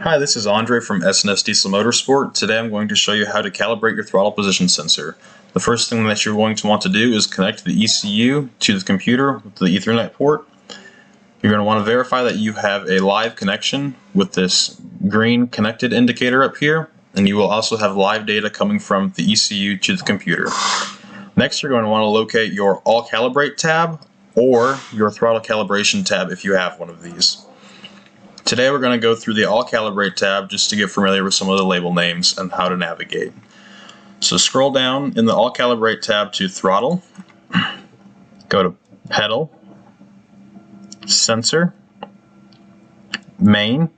Hi, this is Andre from S&S Diesel Motorsport. Today I'm going to show you how to calibrate your throttle position sensor. The first thing that you're going to want to do is connect the ECU to the computer with the Ethernet port. You're going to want to verify that you have a live connection with this green connected indicator up here, and you will also have live data coming from the ECU to the computer. Next, you're going to want to locate your All Calibrate tab or your Throttle Calibration tab if you have one of these. Today we're going to go through the All Calibrate tab just to get familiar with some of the label names and how to navigate. So scroll down in the All Calibrate tab to Throttle, go to Pedal, Sensor, Main.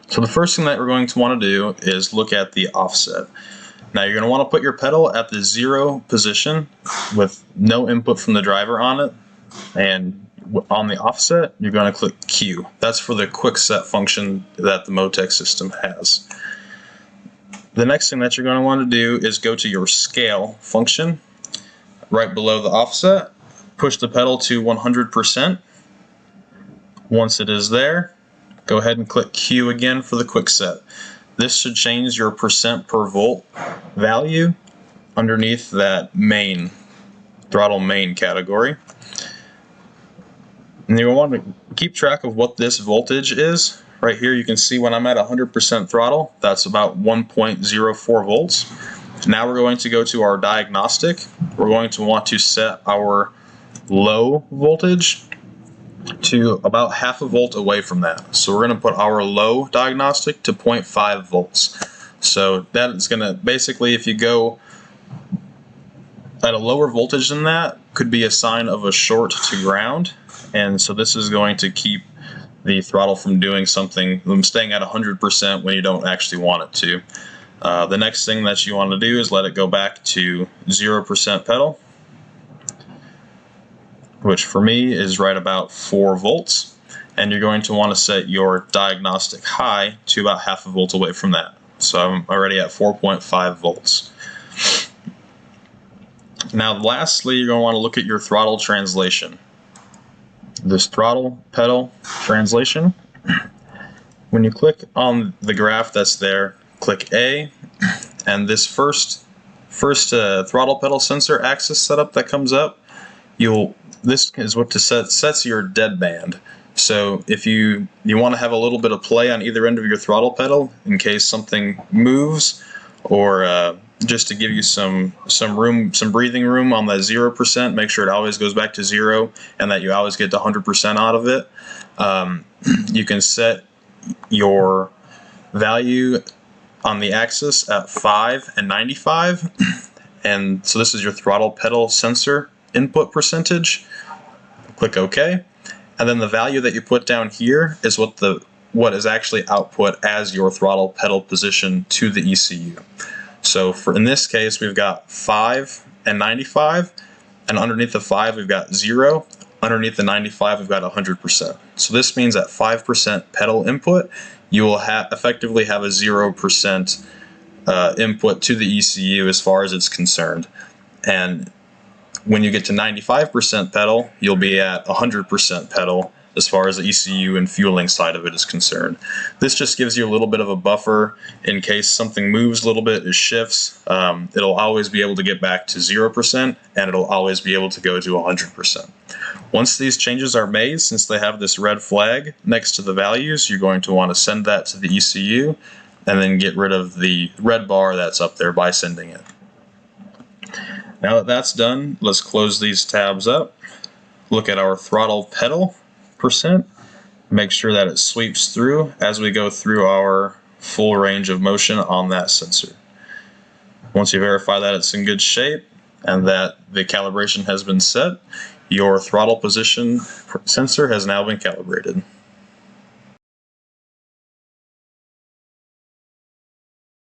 So the first thing that we're going to want to do is look at the offset. Now you're going to want to put your pedal at the 0 position with no input from the driver on it, and on the offset, you're going to click Q. That's for the quick set function that the MoTeC system has. The next thing that you're going to want to do is go to your scale function right below the offset. Push the pedal to 100%. Once it is there, go ahead and click Q again for the quick set. This should change your percent per volt value underneath that main, throttle main category. And you want to keep track of what this voltage is. Right here you can see when I'm at 100% throttle, that's about 1.04 volts. Now we're going to go to our diagnostic. We're going to want to set our low voltage to about half a volt away from that. So we're going to put our low diagnostic to 0.5 volts. So that is going to basically, if you go at a lower voltage than that, could be a sign of a short to ground. And so this is going to keep the throttle from doing something, from staying at 100% when you don't actually want it to. The next thing that you want to do is let it go back to 0% pedal, which for me is right about 4 volts. And you're going to want to set your diagnostic high to about half a volt away from that. So I'm already at 4.5 volts. Now lastly, you're going to want to look at your throttle translation. This throttle pedal translation. When you click on the graph that's there, click A, and this first throttle pedal sensor axis setup that comes up, this is what sets your dead band. So if you want to have a little bit of play on either end of your throttle pedal in case something moves, or just to give you some room, some breathing room on that 0%, make sure it always goes back to 0 and that you always get to 100% out of it. You can set your value on the axis at 5 and 95, and so this is your throttle pedal sensor input percentage. Click OK, and then the value that you put down here is what is actually output as your throttle pedal position to the ECU. So in this case, we've got 5 and 95, and underneath the 5 we've got 0, underneath the 95 we've got 100%. So this means at 5% pedal input, you will effectively have a 0% input to the ECU as far as it's concerned. And when you get to 95% pedal, you'll be at 100% pedal as far as the ECU and fueling side of it is concerned. This just gives you a little bit of a buffer in case something moves a little bit, it shifts. It'll always be able to get back to 0%, and it'll always be able to go to 100%. Once these changes are made, since they have this red flag next to the values, you're going to want to send that to the ECU and then get rid of the red bar that's up there by sending it. Now that that's done, let's close these tabs up. Look at our throttle pedal percent. Make sure that it sweeps through as we go through our full range of motion on that sensor. Once you verify that it's in good shape and that the calibration has been set, your throttle position sensor has now been calibrated.